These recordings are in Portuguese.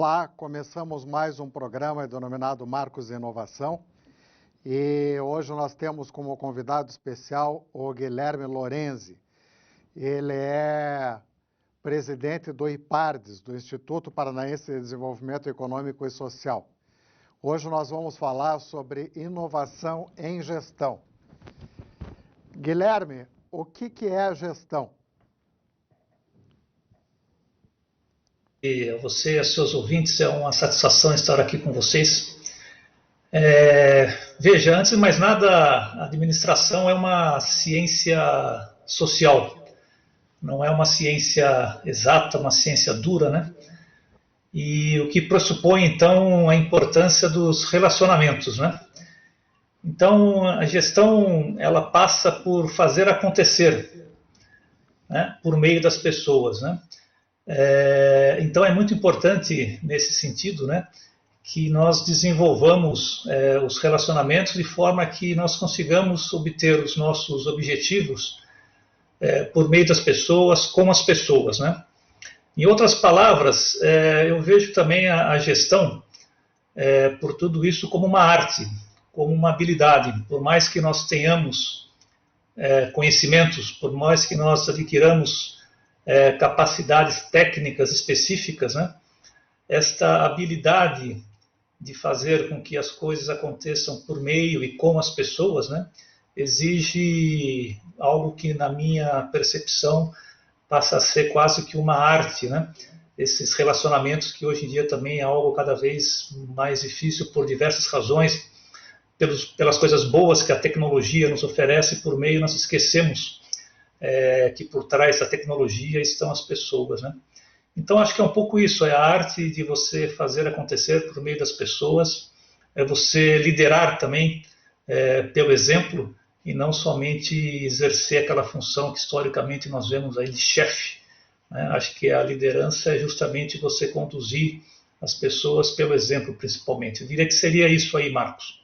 Olá, começamos mais um programa denominado Marcos Inovação e hoje nós temos como convidado especial o Guilherme Lorenzi. Ele é presidente do IPARDES, do Instituto Paranaense de Desenvolvimento Econômico e Social. Hoje nós vamos falar sobre inovação em gestão. Guilherme, o que é a gestão? E a você e a seus ouvintes, é uma satisfação estar aqui com vocês. Veja, antes de mais nada, a administração é uma ciência social, não é uma ciência exata, uma ciência dura, né? E o que pressupõe, então, a importância dos relacionamentos, né? Então, a gestão, ela passa por fazer acontecer, né? Por meio das pessoas, né? Então é muito importante nesse sentido, né, que nós desenvolvamos os relacionamentos de forma que nós consigamos obter os nossos objetivos por meio das pessoas, com as pessoas, né? Em outras palavras, eu vejo também a gestão por tudo isso como uma arte, como uma habilidade. Por mais que nós tenhamos conhecimentos, por mais que nós adquiramos capacidades técnicas específicas, né? Esta habilidade de fazer com que as coisas aconteçam por meio e com as pessoas, né? Exige algo que, na minha percepção, passa a ser quase que uma arte, né? Esses relacionamentos que hoje em dia também é algo cada vez mais difícil por diversas razões, pelas coisas boas que a tecnologia nos oferece por meio, nós esquecemos que por trás da tecnologia estão as pessoas, né? Então acho que é um pouco isso, é a arte de você fazer acontecer por meio das pessoas, é você liderar também pelo exemplo e não somente exercer aquela função que historicamente nós vemos aí de chefe, né? Acho que a liderança é justamente você conduzir as pessoas pelo exemplo, principalmente. Eu diria que seria isso aí, Marcos.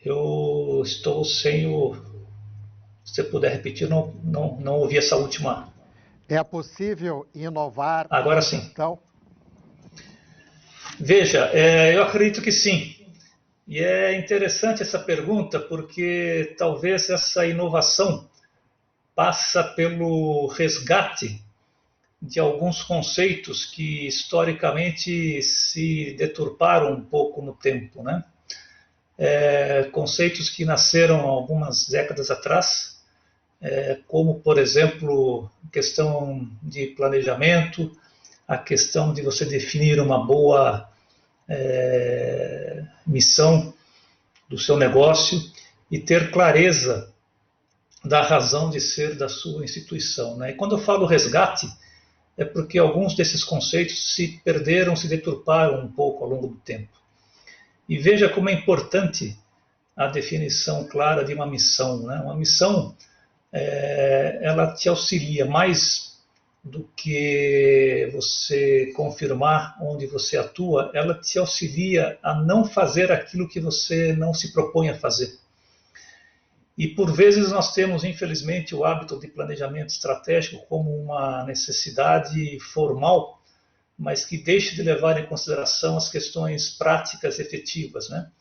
Eu estou sem o... Se você puder repetir, não ouvi essa última. É possível inovar Agora em sim. gestão? Veja, eu acredito que sim. E é interessante essa pergunta, porque talvez essa inovação passa pelo resgate de alguns conceitos que historicamente se deturparam um pouco no tempo, né? Conceitos que nasceram algumas décadas atrás, como, por exemplo, a questão de planejamento, a questão de você definir uma boa missão do seu negócio e ter clareza da razão de ser da sua instituição, né? E quando eu falo resgate, é porque alguns desses conceitos se perderam, se deturparam um pouco ao longo do tempo. E veja como é importante a definição clara de uma missão, né? Uma missão, ela te auxilia mais do que você confirmar onde você atua, ela te auxilia a não fazer aquilo que você não se propõe a fazer. E por vezes nós temos, infelizmente, o hábito de planejamento estratégico como uma necessidade formal, mas que deixa de levar em consideração as questões práticas e efetivas, né?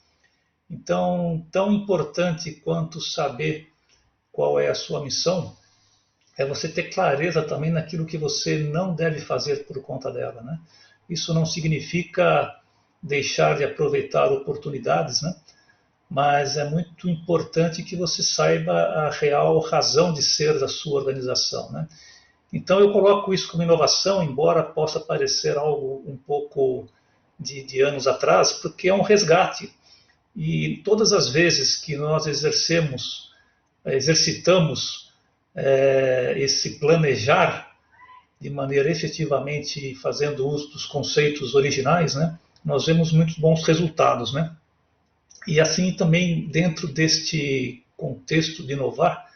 Então, tão importante quanto saber qual é a sua missão, é você ter clareza também naquilo que você não deve fazer por conta dela, né? Isso não significa deixar de aproveitar oportunidades, né? Mas é muito importante que você saiba a real razão de ser da sua organização, né? Então eu coloco isso como inovação, embora possa parecer algo um pouco de anos atrás, porque é um resgate. E todas as vezes que nós exercitamos esse planejar de maneira efetivamente fazendo uso dos conceitos originais, né, nós vemos muitos bons resultados, né? E assim também dentro deste contexto de inovar,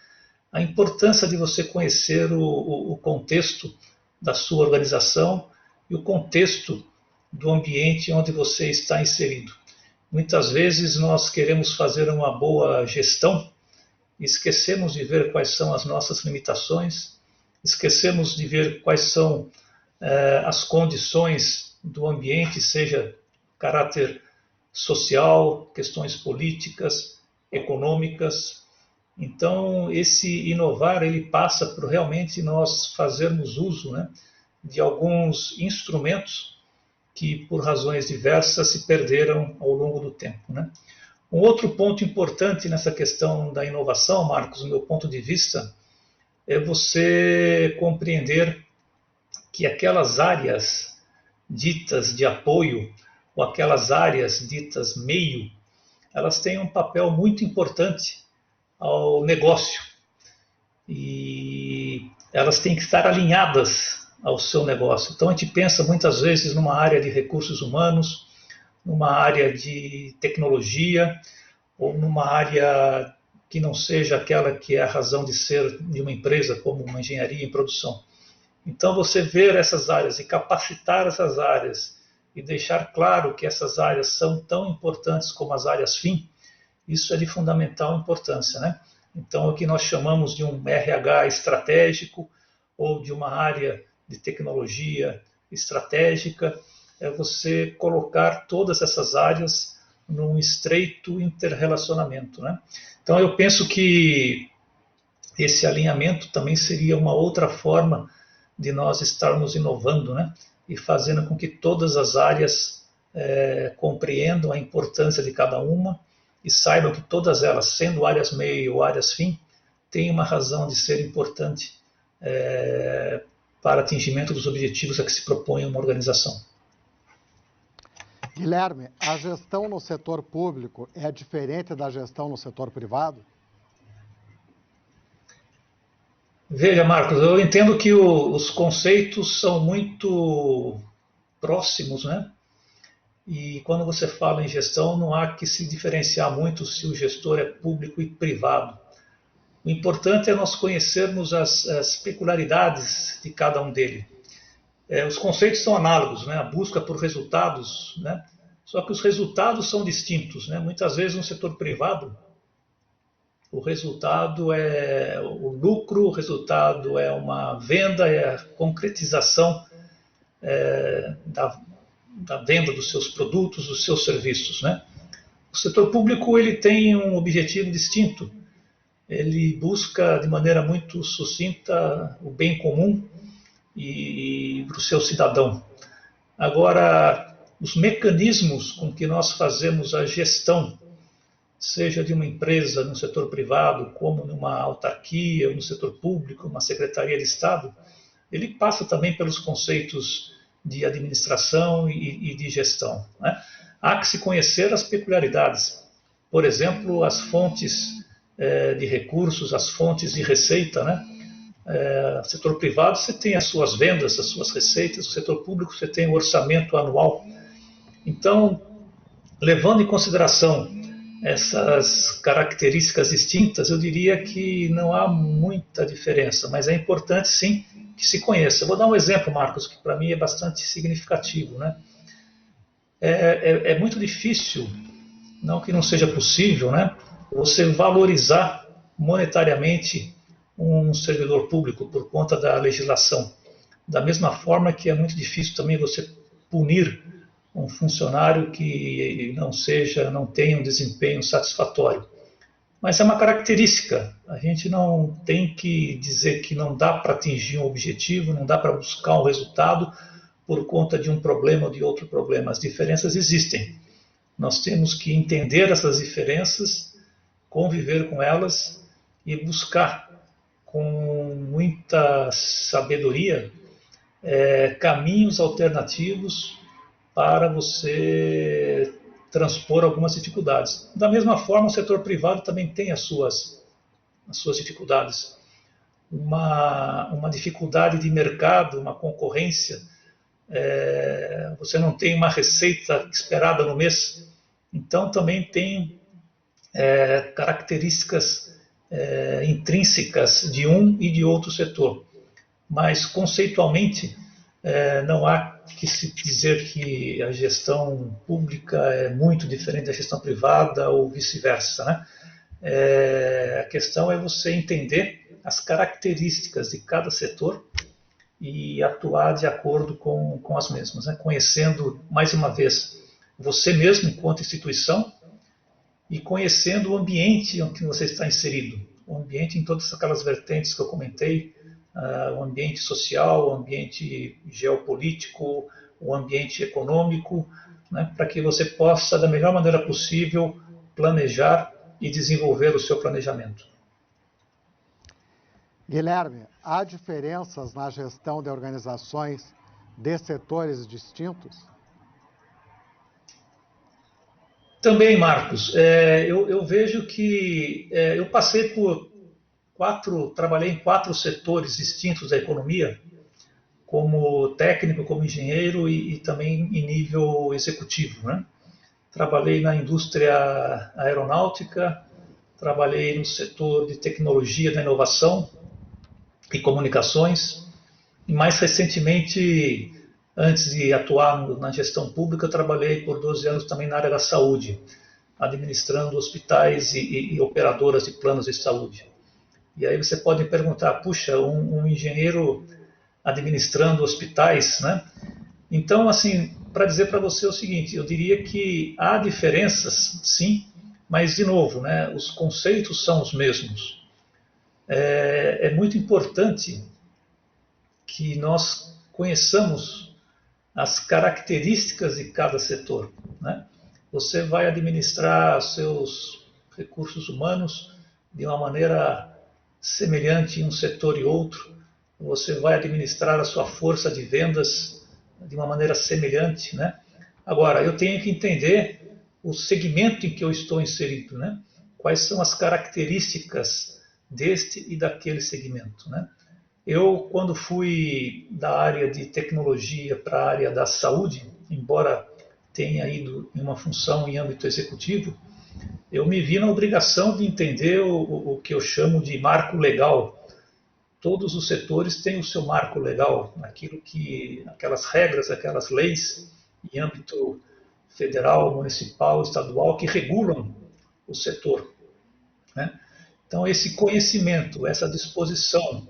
a importância de você conhecer o contexto da sua organização e o contexto do ambiente onde você está inserido. Muitas vezes nós queremos fazer uma boa gestão esquecemos de ver quais são as nossas limitações, esquecemos de ver quais são as condições do ambiente, seja caráter social, questões políticas, econômicas. Então, esse inovar, ele passa por realmente nós fazermos uso, né, de alguns instrumentos que, por razões diversas, se perderam ao longo do tempo, né? Um outro ponto importante nessa questão da inovação, Marcos, do meu ponto de vista, é você compreender que aquelas áreas ditas de apoio, ou aquelas áreas ditas meio, elas têm um papel muito importante ao negócio. E elas têm que estar alinhadas ao seu negócio. Então a gente pensa muitas vezes numa área de recursos humanos, numa área de tecnologia, ou numa área que não seja aquela que é a razão de ser de uma empresa, como uma engenharia em produção. Então, você ver essas áreas e capacitar essas áreas e deixar claro que essas áreas são tão importantes como as áreas fim, isso é de fundamental importância, né? Então, o que nós chamamos de um RH estratégico ou de uma área de tecnologia estratégica é você colocar todas essas áreas num estreito interrelacionamento, né? Então, eu penso que esse alinhamento também seria uma outra forma de nós estarmos inovando, né? E fazendo com que todas as áreas compreendam a importância de cada uma e saibam que todas elas, sendo áreas meio ou áreas fim, têm uma razão de ser importante para atingimento dos objetivos a que se propõe uma organização. Guilherme, a gestão no setor público é diferente da gestão no setor privado? Veja, Marcos, eu entendo que os conceitos são muito próximos, né? E quando você fala em gestão, não há que se diferenciar muito se o gestor é público e privado. O importante é nós conhecermos as peculiaridades de cada um deles. Os conceitos são análogos, né? A busca por resultados, né? Só que os resultados são distintos, né? Muitas vezes no setor privado, o resultado é o lucro, o resultado é uma venda, é a concretização da venda dos seus produtos, dos seus serviços, né? O setor público ele tem um objetivo distinto. Ele busca de maneira muito sucinta o bem comum e para o seu cidadão. Agora, os mecanismos com que nós fazemos a gestão, seja de uma empresa no setor privado, como numa autarquia, ou no setor público, uma secretaria de Estado, ele passa também pelos conceitos de administração e de gestão, né? Há que se conhecer as peculiaridades. Por exemplo, as fontes de recursos, as fontes de receita, né? No setor privado você tem as suas vendas, as suas receitas, no setor público você tem o orçamento anual. Então, levando em consideração essas características distintas, eu diria que não há muita diferença, mas é importante sim que se conheça. Eu vou dar um exemplo, Marcos, que para mim é bastante significativo, né? É muito difícil, não que não seja possível, né, você valorizar monetariamente um servidor público por conta da legislação. Da mesma forma que é muito difícil também você punir um funcionário que não tenha um desempenho satisfatório. Mas é uma característica. A gente não tem que dizer que não dá para atingir um objetivo, não dá para buscar um resultado por conta de um problema ou de outro problema. As diferenças existem. Nós temos que entender essas diferenças, conviver com elas e buscar com muita sabedoria caminhos alternativos para você transpor algumas dificuldades. Da mesma forma, o setor privado também tem as suas dificuldades. Uma dificuldade de mercado, uma concorrência, você não tem uma receita esperada no mês, então também tem características intrínsecas de um e de outro setor. Mas, conceitualmente, não há que se dizer que a gestão pública é muito diferente da gestão privada ou vice-versa, né? A questão é você entender as características de cada setor e atuar de acordo com as mesmas, né? Conhecendo, mais uma vez, você mesmo enquanto instituição e conhecendo o ambiente em que você está inserido, o ambiente em todas aquelas vertentes que eu comentei, o ambiente social, o ambiente geopolítico, o ambiente econômico, né, para que você possa, da melhor maneira possível, planejar e desenvolver o seu planejamento. Guilherme, há diferenças na gestão de organizações de setores distintos? Também, Marcos, eu vejo que eu passei por trabalhei em 4 setores distintos da economia, como técnico, como engenheiro e também em nível executivo, né? Trabalhei na indústria aeronáutica, trabalhei no setor de tecnologia da inovação e comunicações, e mais recentemente, antes de atuar na gestão pública, trabalhei por 12 anos também na área da saúde, administrando hospitais e operadoras de planos de saúde. E aí você pode perguntar, puxa, um engenheiro administrando hospitais, né? Então, assim, para dizer para você o seguinte, eu diria que há diferenças, sim, mas, de novo, né, os conceitos são os mesmos. É muito importante que nós conheçamos as características de cada setor, né? Você vai administrar seus recursos humanos de uma maneira semelhante em um setor e outro. Você vai administrar a sua força de vendas de uma maneira semelhante, né? Agora, eu tenho que entender o segmento em que eu estou inserido, né? Quais são as características deste e daquele segmento, né? Eu, quando fui da área de tecnologia para a área da saúde, embora tenha ido em uma função em âmbito executivo, eu me vi na obrigação de entender o que eu chamo de marco legal. Todos os setores têm o seu marco legal, aquelas regras, aquelas leis em âmbito federal, municipal, estadual que regulam o setor, né? Então, esse conhecimento, essa disposição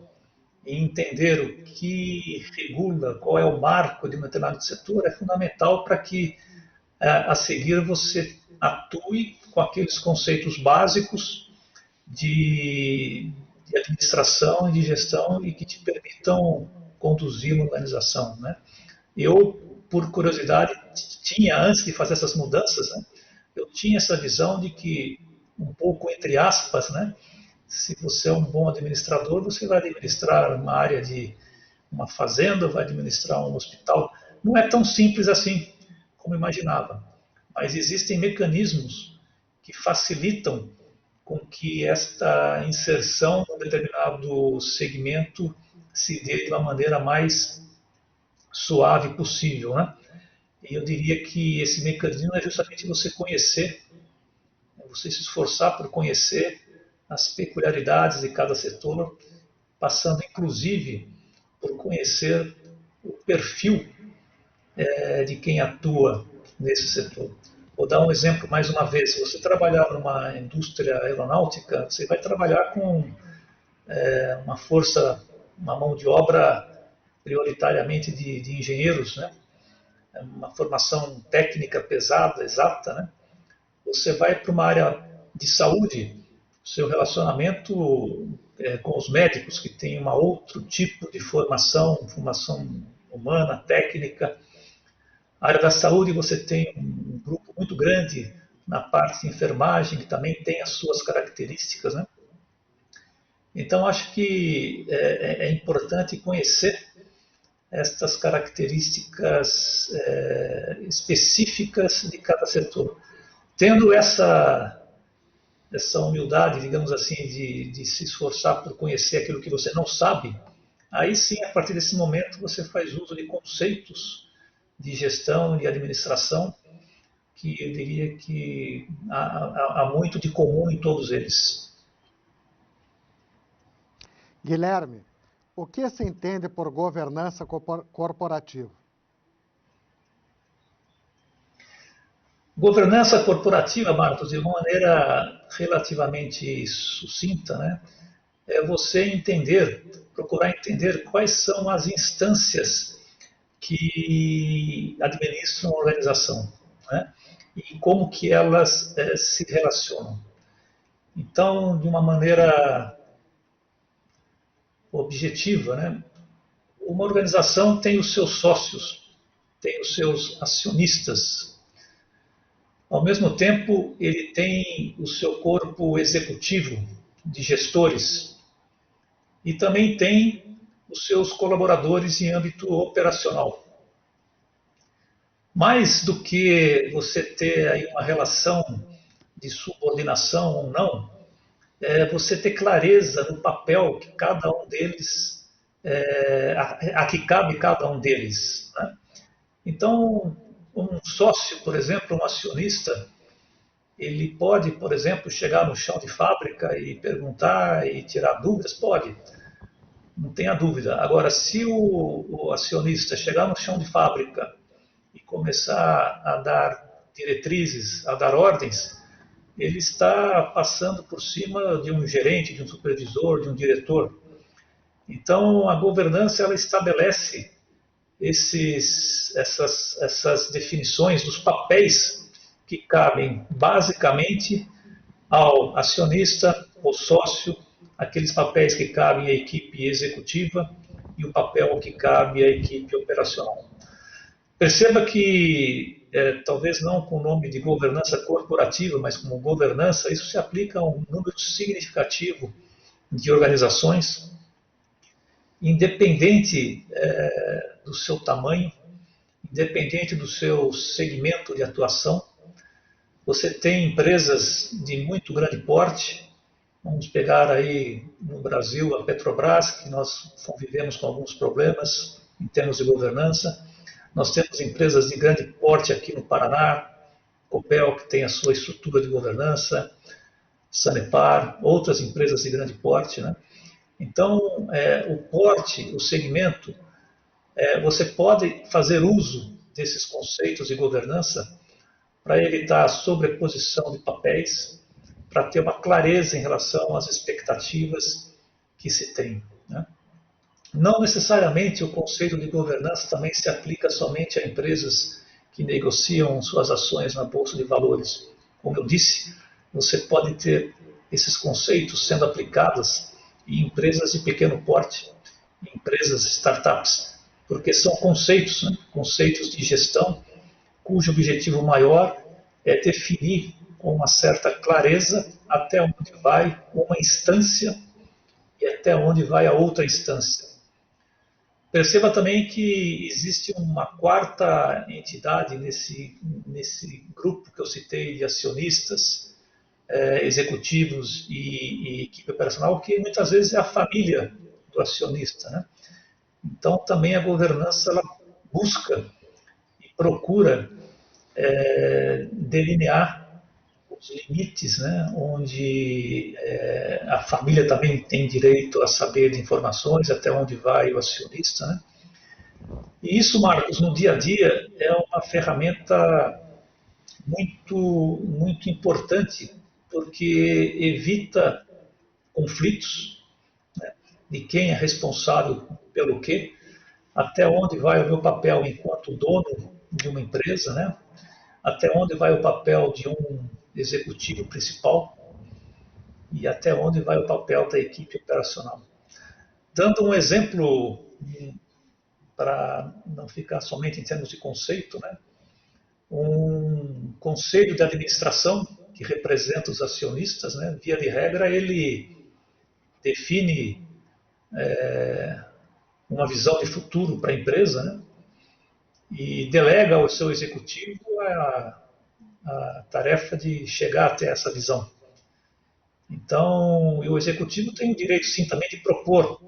e entender o que regula, qual é o marco de um determinado setor, é fundamental para que a seguir você atue com aqueles conceitos básicos de administração e de gestão e que te permitam conduzir uma organização, né? Eu, por curiosidade, tinha, antes de fazer essas mudanças, né, eu tinha essa visão de que, um pouco entre aspas, né, se você é um bom administrador, você vai administrar uma área de uma fazenda, vai administrar um hospital. Não é tão simples assim como imaginava, mas existem mecanismos que facilitam com que esta inserção em um determinado segmento se dê de uma maneira mais suave possível, né? E eu diria que esse mecanismo é justamente você conhecer, você se esforçar por conhecer as peculiaridades de cada setor, passando inclusive por conhecer o perfil de quem atua nesse setor. Vou dar um exemplo mais uma vez. Se você trabalhar numa indústria aeronáutica, você vai trabalhar com uma força, uma mão de obra prioritariamente de engenheiros, né? Uma formação técnica pesada, exata, né? Você vai para uma área de saúde, seu relacionamento com os médicos, que tem um outro tipo de formação, formação humana, técnica. A área da saúde você tem um grupo muito grande na parte de enfermagem, que também tem as suas características, né? Então, acho que é importante conhecer estas características específicas de cada setor. Tendo essa humildade, digamos assim, de se esforçar por conhecer aquilo que você não sabe, aí sim, a partir desse momento, você faz uso de conceitos de gestão, de administração, que eu diria que há muito de comum em todos eles. Guilherme, o que se entende por governança corporativa? Governança corporativa, Marcos, de uma maneira relativamente sucinta, né? É você entender, procurar entender quais são as instâncias que administram a organização, né? E como que elas se relacionam. Então, de uma maneira objetiva, né? Uma organização tem os seus sócios, tem os seus acionistas. Ao mesmo tempo, ele tem o seu corpo executivo de gestores e também tem os seus colaboradores em âmbito operacional. Mais do que você ter aí uma relação de subordinação ou não, é você ter clareza no papel que cada um deles, a que cabe cada um deles, né? Então, um sócio, por exemplo, um acionista, ele pode, por exemplo, chegar no chão de fábrica e perguntar e tirar dúvidas? Pode, não tenha dúvida. Agora, se o acionista chegar no chão de fábrica e começar a dar diretrizes, a dar ordens, ele está passando por cima de um gerente, de um supervisor, de um diretor. Então, a governança ela estabelece essas definições dos papéis que cabem basicamente ao acionista, ao sócio, aqueles papéis que cabem à equipe executiva e o papel que cabe à equipe operacional. Perceba que, talvez não com o nome de governança corporativa, mas como governança, isso se aplica a um número significativo de organizações, independente do seu tamanho, independente do seu segmento de atuação. Você tem empresas de muito grande porte, vamos pegar aí no Brasil a Petrobras, que nós convivemos com alguns problemas em termos de governança. Nós temos empresas de grande porte aqui no Paraná, Copel, que tem a sua estrutura de governança, Sanepar, outras empresas de grande porte, né? Então, o porte, o segmento, você pode fazer uso desses conceitos de governança para evitar a sobreposição de papéis, para ter uma clareza em relação às expectativas que se tem, né? Não necessariamente o conceito de governança também se aplica somente a empresas que negociam suas ações na Bolsa de Valores. Como eu disse, você pode ter esses conceitos sendo aplicados em empresas de pequeno porte, em empresas startups, porque são conceitos, né? Conceitos de gestão, cujo objetivo maior é definir com uma certa clareza até onde vai uma instância e até onde vai a outra instância. Perceba também que existe uma quarta entidade nesse grupo que eu citei de acionistas, executivos e equipe operacional, que muitas vezes é a família do acionista, né? Então, também a governança ela busca e procura delinear os limites, né, onde a família também tem direito a saber de informações, até onde vai o acionista, né? E isso, Marcos, no dia a dia é uma ferramenta muito importante, porque evita conflitos, né, de quem é responsável pelo quê, até onde vai o meu papel enquanto dono de uma empresa, né? Até onde vai o papel de um executivo principal e até onde vai o papel da equipe operacional. Dando um exemplo, para não ficar somente em termos de conceito, né? Um conselho de administração que representa os acionistas, né? Via de regra, ele define uma visão de futuro para a empresa, né? E delega ao seu executivo a tarefa de chegar até essa visão. Então, o executivo tem o direito, sim, também de propor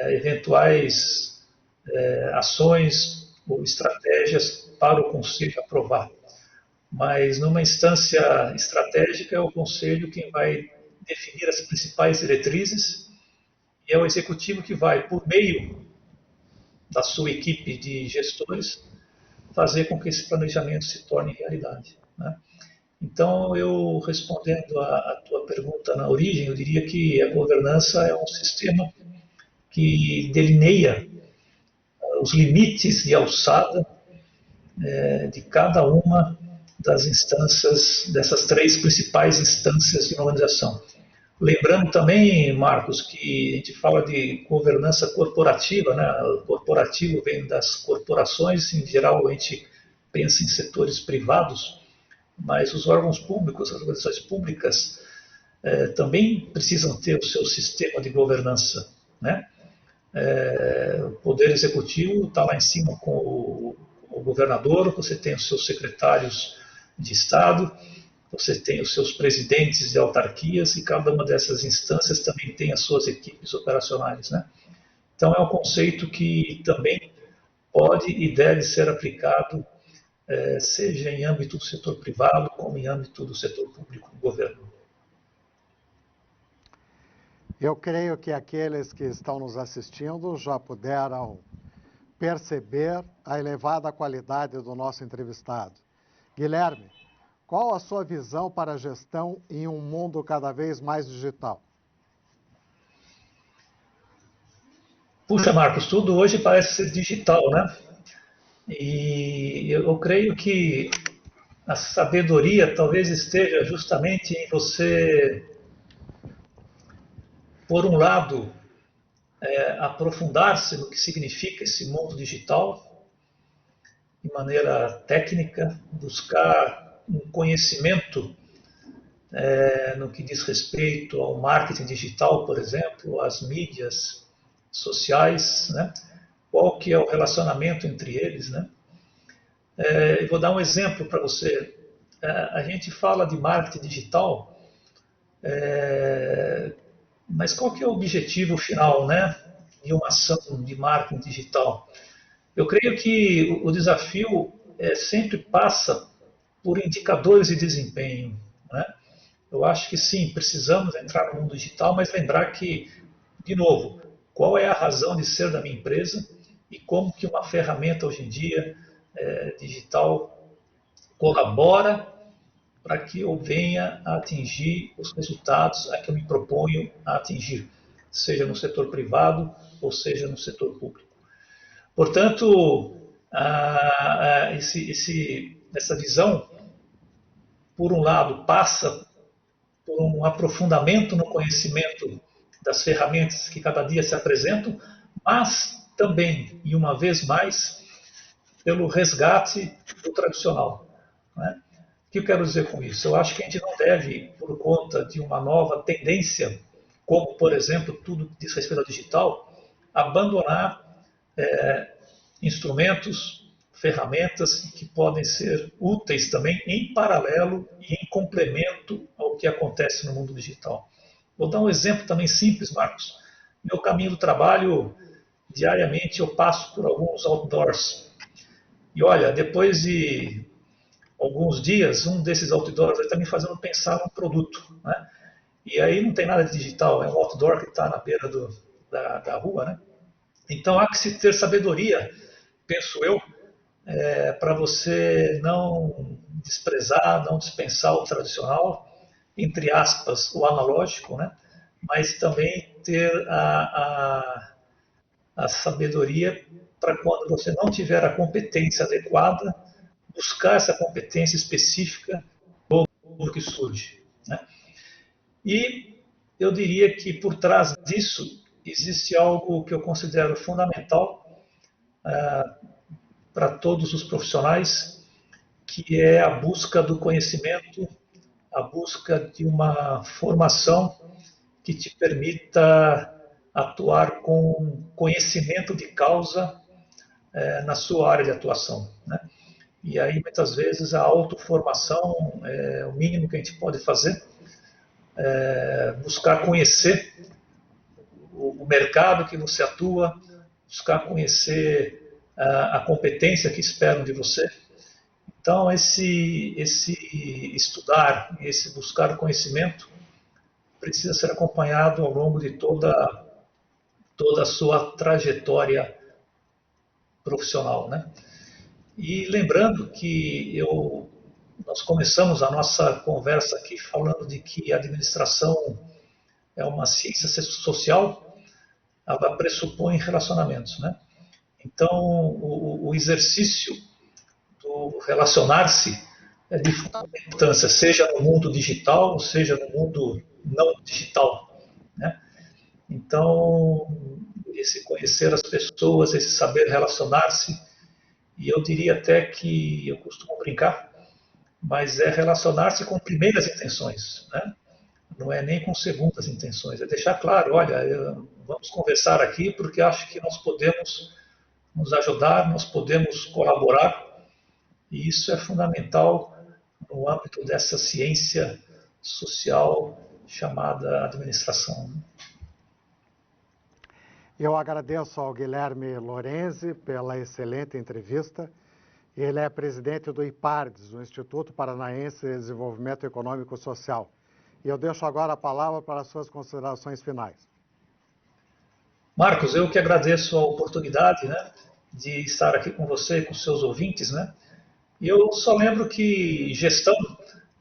eventuais ações ou estratégias para o conselho aprovar. Mas, numa instância estratégica, é o conselho quem vai definir as principais diretrizes e é o executivo que vai, por meio da sua equipe de gestores, fazer com que esse planejamento se torne realidade. né? Então, eu respondendo a tua pergunta na origem, eu diria que a governança é um sistema que delineia os limites de alçada de cada uma das instâncias, dessas três principais instâncias de uma organização. Lembrando também, Marcos, que a gente fala de governança corporativa, né? O corporativo vem das corporações, em geral a gente pensa em setores privados, mas os órgãos públicos, as organizações públicas, também precisam ter o seu sistema de governança, né? O Poder Executivo está lá em cima com o governador, você tem os seus secretários de Estado, você tem os seus presidentes de autarquias e cada uma dessas instâncias também tem as suas equipes operacionais, né? Então é um conceito que também pode e deve ser aplicado, seja em âmbito do setor privado como em âmbito do setor público do governo. Eu creio que aqueles que estão nos assistindo já puderam perceber a elevada qualidade do nosso entrevistado. Guilherme, qual a sua visão para a gestão em um mundo cada vez mais digital? Puxa, Marcos, tudo hoje parece ser digital, né? E eu creio que a sabedoria talvez esteja justamente em você, por um lado, aprofundar-se no que significa esse mundo digital, de maneira técnica, buscar um conhecimento no que diz respeito ao marketing digital, por exemplo, às mídias sociais, né? Qual que é o relacionamento entre eles, né? Eu vou dar um exemplo para você. A gente fala de marketing digital, mas qual que é o objetivo final, né, de uma ação de marketing digital? Eu creio que o desafio sempre passa por indicadores de desempenho, né? Eu acho que sim, precisamos entrar no mundo digital, mas lembrar que, de novo, qual é a razão de ser da minha empresa e como que uma ferramenta hoje em dia digital colabora para que eu venha a atingir os resultados a que eu me proponho a atingir, seja no setor privado ou seja no setor público. Portanto, essa visão, por um lado, passa por um aprofundamento no conhecimento das ferramentas que cada dia se apresentam, mas também, e uma vez mais, pelo resgate do tradicional, né? O que eu quero dizer com isso? Eu acho que a gente não deve, por conta de uma nova tendência, como, por exemplo, tudo que diz respeito ao digital, abandonar instrumentos, ferramentas que podem ser úteis também em paralelo e em complemento ao que acontece no mundo digital. Vou dar um exemplo também simples, Marcos. Meu caminho do trabalho, diariamente eu passo por alguns outdoors. E olha, depois de alguns dias, um desses outdoors está me fazendo pensar num produto, né? E aí não tem nada de digital, é um outdoor que está na beira da rua, né? Então há que se ter sabedoria, penso eu, para você não desprezar, não dispensar o tradicional, entre aspas, o analógico, né? Mas também ter a sabedoria para quando você não tiver a competência adequada, buscar essa competência específica do que surge, né? E eu diria que por trás disso existe algo que eu considero fundamental para todos os profissionais, que é a busca do conhecimento, a busca de uma formação que te permita atuar com conhecimento de causa na sua área de atuação, né? E aí, muitas vezes, a autoformação é o mínimo que a gente pode fazer, buscar conhecer o mercado que você atua, buscar conhecer a competência que esperam de você. Então, esse estudar, esse buscar conhecimento, precisa ser acompanhado ao longo de toda a sua trajetória profissional, né? E lembrando que eu nós começamos a nossa conversa aqui falando de que a administração é uma ciência social, ela pressupõe relacionamentos, né? Então, o exercício do relacionar-se é de fundamental importância, seja no mundo digital, seja no mundo não digital, né? Então, esse conhecer as pessoas, esse saber relacionar-se, e eu diria até que, eu costumo brincar, mas é relacionar-se com primeiras intenções, né? Não é nem com segundas intenções, é deixar claro, olha, vamos conversar aqui porque acho que nós podemos nos ajudar, nós podemos colaborar, e isso é fundamental no âmbito dessa ciência social chamada administração. Eu agradeço ao Guilherme Lorenzi pela excelente entrevista. Ele é presidente do IPARDES, o Instituto Paranaense de Desenvolvimento Econômico e Social. E eu deixo agora a palavra para as suas considerações finais. Marcos, eu que agradeço a oportunidade, né, de estar aqui com você e com seus ouvintes, né? E eu só lembro que gestão,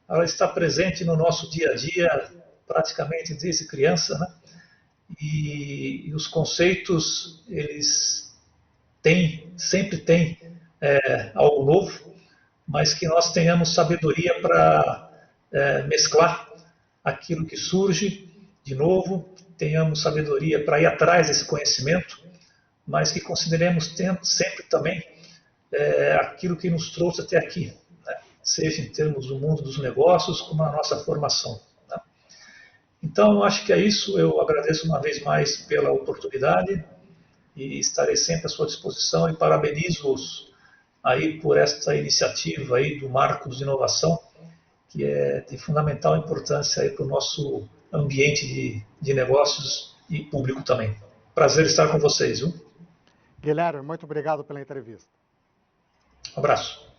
ela está presente no nosso dia a dia praticamente desde criança, né? E os conceitos, eles sempre têm algo novo, mas que nós tenhamos sabedoria para mesclar aquilo que surge de novo, tenhamos sabedoria para ir atrás desse conhecimento, mas que consideremos sempre também aquilo que nos trouxe até aqui, né? Seja em termos do mundo dos negócios, como na nossa formação. Né? Então, acho que é isso. Eu agradeço uma vez mais pela oportunidade e estarei sempre à sua disposição e parabenizo-os aí por esta iniciativa aí do Marcos de Inovação, que é de fundamental importância aí para o nosso ambiente de negócios e público também. Prazer estar com vocês, viu? Guilherme, muito obrigado pela entrevista. Um abraço.